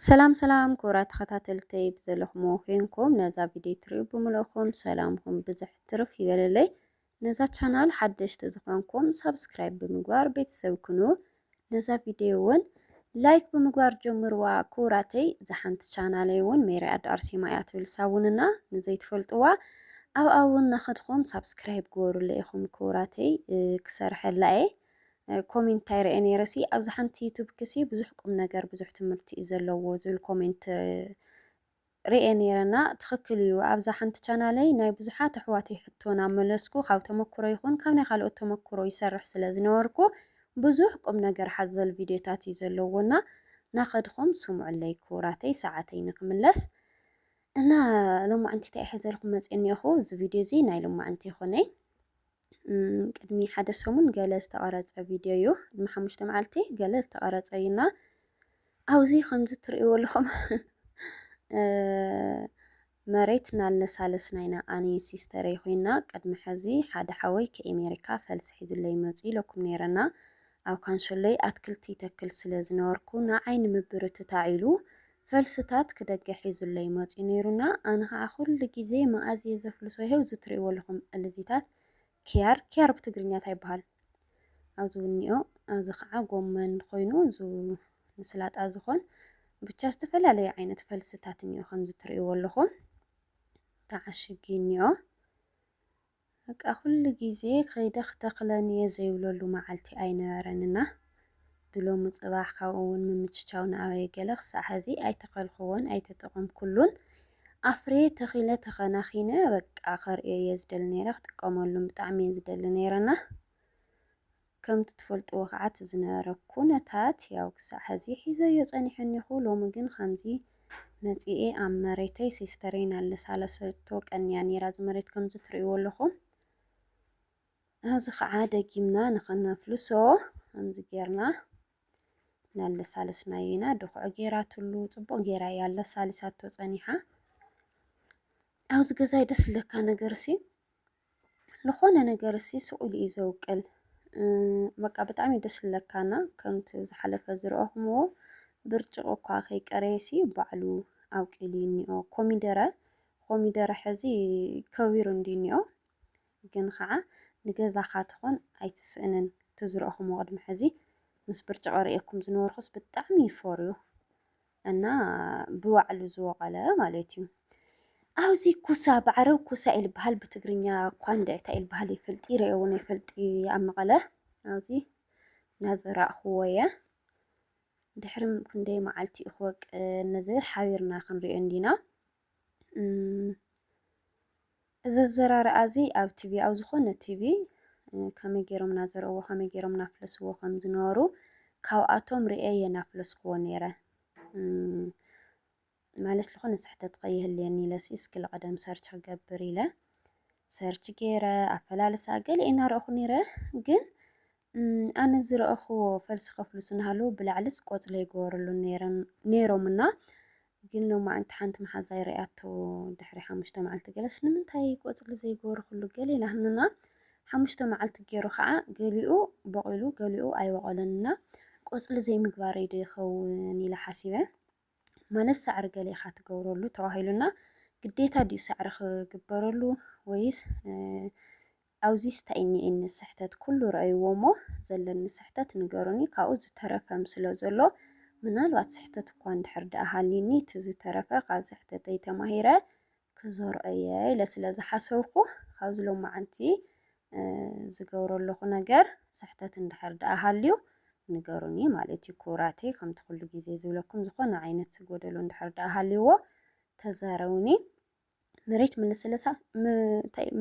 ሰላም ሰላም ክቡራት ተኸታተልተይ ብዘለኹም ኮንኩም ነዛ ቪድዮ ትሪኡ ብምልኹም ሰላምኩም ብዙሕ ትርፍ ይበለለይ። ነዛ ቻናል ሓደሽቲ ዝኾንኩም ሰብስክራይብ ብምግባር ቤተሰብ ኩኑ ነዛ ቪድዮ እውን ላይክ ብምግባር ጀምርዋ ክቡራተይ። ዝሓንቲ ቻናለይ እውን ሜሪ ኣድ ኣርሴማ እያ ትብል ሳውንና ንዘይትፈልጥዋ ኣብኣ እውን ናኸድኩም ሰብስክራይብ ግበሩለ ኢኹም ክቡራተይ ክሰርሐላ እየ ኮሜንት ይርአ ነይረሲ ኣብዚ ሓንቲ ዩቱብ ክሲ ብዙሕ ቁም ነገር ብዙሕ ትምህርቲ እዩ ዘለዎ ዝብል ኮሜንት ርአ ነይረና ትኽክል እዩ። ኣብዛ ሓንቲ ቻናለይ ናይ ብዙሓት ኣሕዋተይ ሕቶና መለስኩ ካብ ተመክሮ ይኹን ካብ ናይ ካልኦት ተመክሮ ይሰርሕ ስለ ዝነበርኩ ብዙሕ ቁም ነገር ሓዘል ቪድዮታት እዩ ዘለዎና ናኸድኩም ስምዑለይ ክቡራተይ ሰዓተይ ንክምለስ እና ሎማዓንቲ እንታይ ሕዘልኩም መፅእ እኒአኹ። እዚ ቪድዮ እዚ ናይ ሎማዓንቲ ይኹነይ ቅድሚ ሓደ ሰሙን ገለ ዝተቐረፀ ቪድዮ እዩ። ቅድሚ 5 መዓልቲ ገለ ዝተቐረፀ እዩና ኣብዚ ከምዚ ትሪእዎ ኣለኹም መሬት እናለሳለስና ኢና ኣነ ሲስተረይ ኮይና ቅድሚ ሕዚ ሓደ ሓወይ ከኣሜሪካ ፈልሲ ሒዙለይ መፅኡ ኢለኩም ነይረና ኣብ ካንሸሎይ ኣትክልቲ ተክል ስለ ዝነበርኩ ንዓይ ንምብርትታዕ ኢሉ ፈልስታት ክደገ ሒዙለይ መፅኡ ነይሩና ኣነ ከዓ ኩሉ ግዜ መኣዝየ ዘፍልሶ ይሄው እዚ ትሪእዎ ኣለኹም እልዚታት ኪያር ብትግርኛ እንታይ ይበሃል ኣብዚ እኒኦ። እዚ ከዓ ጎመን ኮይኑ እዚ ንስላጣ ዝኾን ብቻ ዝተፈላለየ ዓይነት ፈልስታት እኒኦ ከምዚ ትሪእዎ ኣለኹም ተዓሽጊ እኒኦ። በቃ ኩሉ ግዜ ከይደ ክተኽለን እየ ዘይብለሉ መዓልቲ ኣይነበረንና ብሎሚ ፅባሕ ካብኡ እውን ምምችቻው ንኣበየ ገለ ክሳዕ ሕዚ ኣይተኸልክዎን ኣይተጠቐምኩሉን ኣፍሬ ተኺለ ተኸናኺነ በቃ ከርእዮ እየ ዝደሊ ነይረ ክጥቀመሉን ብጣዕሚ እየ ዝደሊ ነይረና። ከምቲ ትፈልጥዎ ከዓ እቲ ዝነበረ ኩነታት ያው ክሳዕ ሕዚ ሒዘዮ ፀኒሐኒኹ። ሎሚ ግን ከምዚ መፂኤ ኣብ መሬተይ ሲስተረይ እናለሳለሰቶ ቀኒያ ነይራ እዚ መሬት ከምዚ ትሪእዎ ኣለኹም። እዚ ከዓ ደጊምና ንኸነፍልሶ ከምዚ ጌርና እናለሳለስናዮ ኢና። ድኩዕ ጌራትሉ ፅቡቅ ጌራ እያ ኣለሳሊሳቶ ፀኒሓ። ኣብዚ ገዛይ ደስ ዝብለካ ነገር ሲ ዝኾነ ነገር ሲ ስቑኢሉ እዩ ዘውቅል በቃ ብጣዕሚ ደስ ዝብለካና ከምቲ ዝሓለፈ ዝረአኹምዎ ብርጭቆ እኳ ከይቀረየሲ ባዕሉ ኣብቂሉ እኒኦ። ኮሚደረ ሕዚ ከቢሩ እንዲ እኒኦ ግን ከዓ ንገዛኻ ትኾን ኣይትስእንን። እቲ ዝረአኹምዎ ቅድሚ ሕዚ ምስ ብርጭቆ ርአየኩም ዝነበርኩስ ብጣዕሚ ይፈርዩ እና ብባዕሉ ዝወቐለ ማለት እዩ። ኣብዚ ኩሳ ብዓረብ ኩሳ ኢል በሃል ብትግርኛ እኳ እንድዕታ ኢል በሃል ይፈልጢ ርአ እውን ይፈልጢ ኣብ መቐለ ኣብዚ እናዘራእኽዎ እየ። ድሕሪ ክንደይ መዓልቲ እዩ ክወቅል ንዝብል ሓቢርና ክንሪኦ እንዲና። እዚ ኣዘራርኣ እዚ ኣብ ቲቪ ኣብ ዝኾነ ቲቪ ከመይ ገይሮም እናዘረእዎ ከመይ ገይሮም እናፍለስዎ ከም ዝነበሩ ካብኣቶም ርአ የናፍለስክዎ ነይረ ማለት ዝኾነ ስሕተት ከይህልየኒ ኢለሲ እስኪ ቀደም ሰርች ክገብር ኢለ ሰርች ገይረ ኣፈላልሳ ገለ እናረአኹ ነይረ። ግን ኣነ ዝረአኽዎ ፈልሲ ከፍልሱ እናሃለዉ ብላዕልስ ቆፅለ ይገበረሉ ነይሮምና ግን ሎማዓንቲ ሓንቲ መሓዛይ ርኣያቶ ድሕሪ 5 መዓልቲ ገለስ ንምንታይ ቆፅሊ ዘይገበሩ ኩሉ ገለ ኢላህንና 5 መዓልቲ ገይሩ ከዓ ገሊኡ በቂሉ ገሊኡ ኣይበቐለንና ቆፅሊ ዘይምግባረይ ዶ ይኸውን ኢለ ሓሲበ ማለት ሳዕሪ ገለ ኢኻ ትገብረሉ ተባሂሉና ግዴታ ድዩ ሳዕሪ ክግበረሉ ወይስ ኣብዚ ስታይ እኒአኒ ስሕተት ኩሉ ረአይዎ እሞ ዘለኒ ስሕተት ንገሩኒ ካብኡ ዝተረፈም ስለ ዘሎ ምናልባት ስሕተት እኳ እንድሕር ደኣ ሃልዩኒ እቲ ዝተረፈ ካብ ስሕተተይ ተማሂረ ክዘርኦ እየ ኢለ ስለ ዝሓሰብኩ ካብዚ ሎማዓንቲ ዝገብሮ ኣለኹ ነገር ስሕተት እንድሕር ደኣ ሃልዩ ንገሩኒ ማለት እዩ ክቡራተይ። ከምቲ ኩሉ ግዜ ዝብለኩም ዝኾነ ዓይነት ጎደሎ እንድሕር ደኣ ሃልይዎ ተዛረቡኒ። መሬት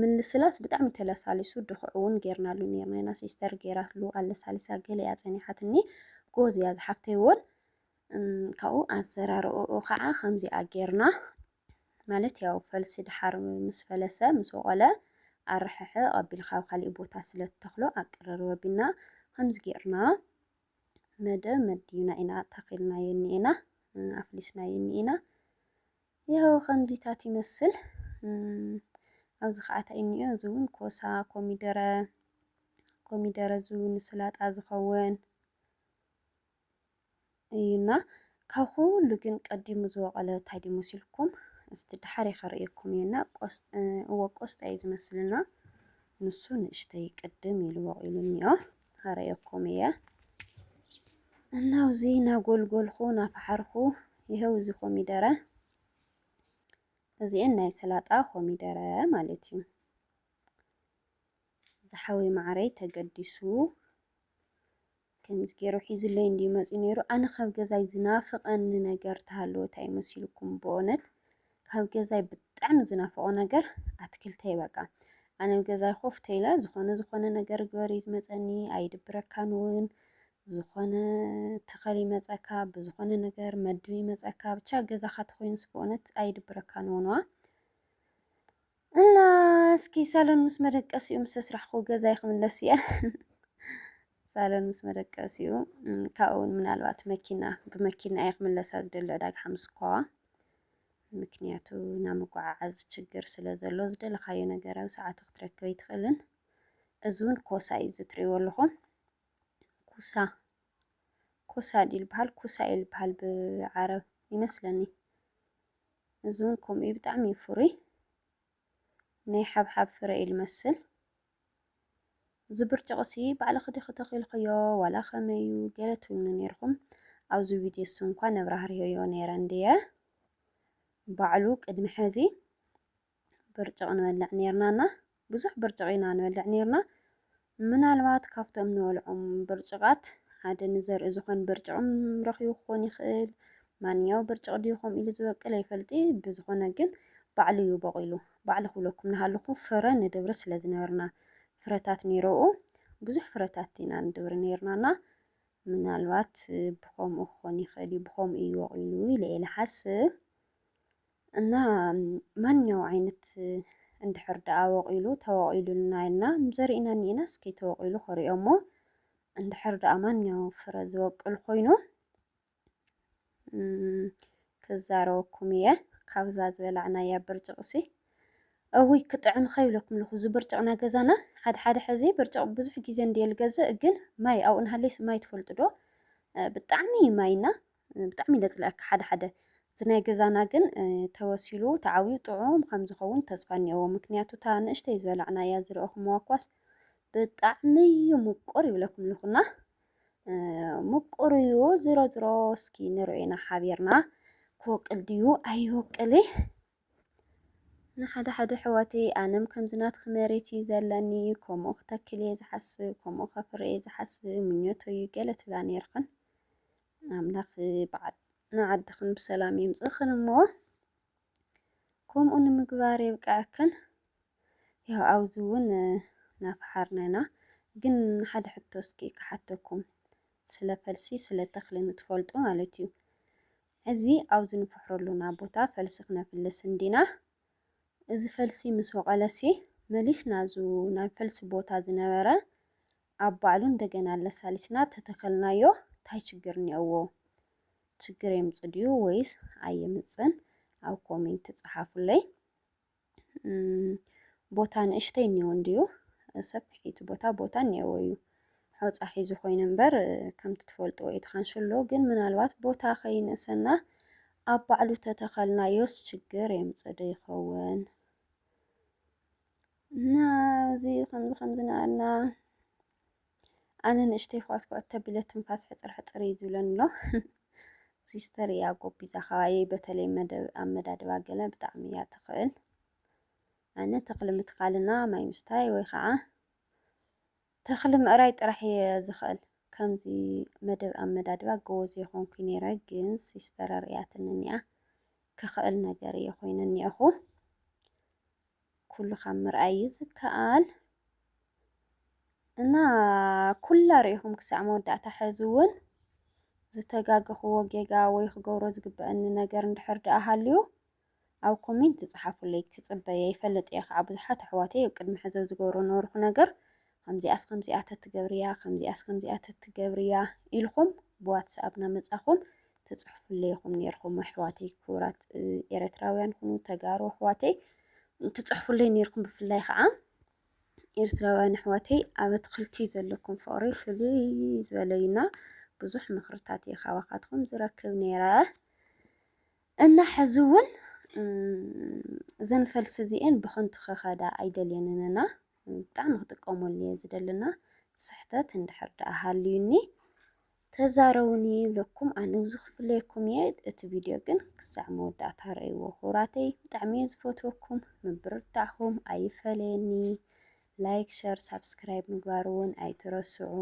ምልስላስ ብጣዕሚ ተለሳሊሱ ድኩዕ እውን ጌርናሉ ነርና ሲስተር ጌራትሉ ኣለሳሊሳ ገለ እያ ፀኒሓትኒ ጎዝ እያ ዝሓፍተይ እውን ካብኡ ኣዘራርኡ ከዓ ከምዚኣ ጌርና ማለት ያው ፈልሲ ድሓር ምስ ፈለሰ ምስ ወቐለ ኣርሕሕ ቀቢልካ ኣብ ካሊእ ቦታ ስለ እትተኽሎ ኣቀራርባ ኣቢልና ከምዚ ጌርና መደብ መዲብና ኢና ተኺልናዮ እኒአና ኣፍሊስናዮ እኒአና። ያው ከምዚታት ይመስል። ኣብዚ ከዓ እንታይ እኒኦ እዚ እውን ኮሳ ኮሚደረ እዚ ንስላጣ ዝኸውን እዩና ካብ ኩሉ ግን ቀዲሙ ዝበቐለ እንታይ ድዩ መሲልኩም? እስቲ ድሓር ይኸርእየኩም እየና ቆስጣ እዩ ዝመስልና ንሱ ንእሽተይ ቅድም ኢሉ ወቂሉ እኒኦ ኸርእየኩም እየ እና ኣብዚ እናጎልጎልኩ እናፈሓርኩ ይኸው እዚ ኮሚደረ እዚአን ናይ ሰላጣ ኮሚደረ ማለት እዩ። ዝሓዊ ማዕረይ ተገዲሱ ከምዚ ገይሩ ሒዙለይ እንዲሁ መፂኡ ነይሩ። ኣነ ካብ ገዛይ ዝናፍቐኒ ነገር እንተሃለወ እንታይ መሲልኩም? ብእውነት ካብ ገዛይ ብጣዕሚ ዝናፍቆ ነገር ኣትክልተይ በቃ ኣነ ገዛይ ኮፍ ተኢለ ዝኾነ ነገር ግበሪ ዝመፀኒ ኣይድብረካን እውን ዝኾነ ትኸል ይመፀካ ብዝኾነ ነገር መድብ ይመፀካ ብቻ ገዛኻ ተኮይኑስ ብእውነት ኣይድብረካን እውን እና እስኪ ሳሎን ምስ መደቀሲኡ ምስ ተስራሕኩ ገዛይ ክምለስ እየ ሳሎን ምስ መደቀሲኡ ካብኡ ምናልባት መኪና ብመኪና እየ ክምለሳ ዝደለ ዳግሓ ምስኳ ምክንያቱ ናብ መጓዓዓዚ ችግር ስለ ዘሎ ዝደለኻዮ ነገር ኣብ ሰዓቱ ክትረክብ ኣይትኽእልን። እዚ እውን ኮሳ እዩ ዝትርእይዎ ኣለኹም ኮሳ ድዩ ዝበሃል ኩሳ እዩ ዝበሃል ብዓረብ ይመስለኒ። እዚ እውን ከምኡ ብጣዕሚ እዩ ፍሩይ ናይ ሓብሓብ ፍረ እዩ ልመስል። እዚ ብርጭቕ እሲ ባዕልኺ ዲኺ ተኺልኽዮ ዋላ ኸመይ እዩ ገለ ትብሉኒ ነይርኩም። ኣብዚ ቪድዮ እሱ እንኳን ነብራህርዮ ነይረ እንድየ ባዕሉ ቅድሚ ሕዚ ብርጭቕ ንበልዕ ነርናና ብዙሕ ብርጭቕ ኢና ንበልዕ ነርና። ምናልባት ካብቶም ንበልዖም ብርጭቓት ሓደ ንዘርኢ ዝኾን ብርጭቕ ረኺቡ ክኾን ይኽእል ማንኛው ብርጭቕ ድዩ ከምኡ ኢሉ ዝበቅል ኣይፈልጢ ብዝኾነ ግን ባዕሉ እዩ በቂሉ ባዕሉ ክብለኩም ንሃለኹ ፍረ ንድብሪ ስለ ዝነበርና ፍረታት ነይረኡ ብዙሕ ፍረታት ኢና ንድብሪ ነርናና ምናልባት ብኸምኡ ክኾን ይኽእል ብኸምኡ እዩ ወቂሉ ኢለ እየ ዝሓስብ እና ማንኛው ዓይነት እንድሕር ደኣ ወቂሉ ተወቂሉልና ኢልና ዘርእና እኒአና እስኪ ተወቂሉ ክሪኦ እሞ እንድሕር ደኣ ማንኛው ፍረ ዝበቁል ኮይኑ ክዛረበኩም እየ ካብዛ ዝበላዕናያ ብርጭቕ እሲ እውይ ክጥዕም ኸይብለኩም ለኹ እዚ ብርጭቕ ና ገዛና ሓደ ሕዚ ብርጭቕ ብዙሕ ግዜ እንድየ ልገዝእ ግን ማይ ኣብኡ ንሃለይስ ማይ ትፈልጡ ዶ ብጣዕሚ ማይና ብጣዕሚ ለፅለአካ ሓደ እዚ ናይ ገዛና ግን ተወሲሉ ተዓብዩ ጥዑም ከም ዝኸውን ተስፋ እኒአዎ ምክንያቱ እታ ንእሽተይ ዝበላዕናያ ዝረአኹም ዋኳስ ብጣዕሚ ምቁር ይብለኩም ኣለኹና ምቁር እዩ ዝሮ እስኪ ንሪኦ ኢና ሓቢርና ክወቅል ድዩ ኣይወቅል ንሓደ ኣሕዋተይ ኣነም ከምዚ ናትኺ መሬት እዩ ዘለኒ ከምኡ ክተክል እየ ዝሓስብ ከምኡ ከፍሪ እየ ዝሓስብ ምኞተይ ገለ ትብላ ነርክን ኣምላኽ ንዓድኽን ብሰላም የምፅእኽን እሞ ከምኡ ንምግባር የብቃዕክን። ያው ኣብዚ እውን ናፈሓርና ኢና ግን ሓደ ሕቶ እስኪ ክሓተኩም ስለ ፈልሲ ስለ ተኽሊ ንትፈልጡ ማለት እዩ። እዚ ኣብዚ ንፍሕረሉና ቦታ ፈልሲ ክነፍልስ እንዲና እዚ ፈልሲ ምስ ወቐለሲ መሊስና ዙ ናይ ፈልሲ ቦታ ዝነበረ ኣብ ባዕሉ እንደገና ለሳሊስና ተተኸልናዮ እንታይ ችግር እኒአዎ? ችግር የምፅእ ድዩ ወይስ ኣይምፅን? ኣብ ኮሜንት ፃሓፉለይ። ቦታ ንእሽተይ እኒኦ እንድዩ ሰፊሒቱ ቦታ እኒአዎ እዩ ሓውፃ ሒዙ ኮይኑ እምበር ከምቲ ትፈልጥዎ እዩ ትኻንሸሎ ግን ምናልባት ቦታ ከይንእሰና ኣብ ባዕሉ ተተኸልናዮስ ችግር የምፅእ ዶ ይኸውን? እና እዚ ከምዚ ንኣልና ኣነ ንእሽተይ ኩዕትኩዕት ተቢለ ትንፋስ ሕፅር እዩ ዝብለኒ ኣሎ ሲስተር እያ ጎቢዛ ከባቢ በተለይ ኣብ መዳድባ ገለ ብጣዕሚ እያ ትኽእል። ኣነ ተኽሊ ምትካልና ማይ ምስታይ ወይ ከዓ ተኽሊ ምእራይ ጥራሕ እየ ዝኽእል ከምዚ ኣብ መዳድባ ጎበዝ የኾንኩ ነይረ ግን ሲስተር ርያትን እኒኣ ክኽእል ነገር እየ ኮይኑ እኒአኹ ኩሉ ካብ ምርኣይ እዩ ዝከኣል እና ኩላ ሪኢኹም ክሳዕ መወዳእታ ሕዚ እውን ዝተጋገኽዎ ጌጋ ወይ ክገብሮ ዝግበአኒ ነገር እንድሕር ደኣ ሃልዩ ኣብ ኮሜንት ዝፅሓፉለይ ክፅበየ ይፈልጥ እየ ከዓ ብዙሓት ኣሕዋተይ ኣብ ቅድሚ ሕዚ ዝገብሮ ነበርኩ ነገር ከምዚኣስ ከምዚኣ ተትገብርያ ከምዚኣስ ከምዚኣ ተትገብርያ ኢልኩም ብዋትስኣፕ እናመፃኹም ትፅሕፉለይ ኢኹም ነርኩም ኣሕዋተይ ክቡራት ኤርትራውያን ኩኑ ተጋሩ ኣሕዋተይ ትፅሕፉለይ ነርኩም ብፍላይ ከዓ ኤርትራውያን ኣሕዋተይ ኣብ ኣትክልቲ ዘለኩም ፍቕሪ ፍልይ ዝበለዩና ብዙሕ ምኽርታት ካባኻትኩም ዝረክብ ነይረ እና ሕዚ እውን እዘን ፈልሲ እዚአን ብኸንቱ ክኸዳ ኣይደልየንን ብጣዕሚ ክጥቀመሉ እየ ዝደልና ስሕተት እንድሕር ደኣ ሃልዩኒ ተዛረቡኒ ይብለኩም ኣነ ዝኽፍለየኩም እየ እቲ ቪድዮ ግን ክሳዕ መወዳእታ ረእይዎ ክቡራተይ ብጣዕሚ እየ ዝፈትወኩም ምብርታዕኹም ኣይፈለየኒ ላይክ ሸር ሳብስክራይብ ምግባር እውን ኣይትረስዑ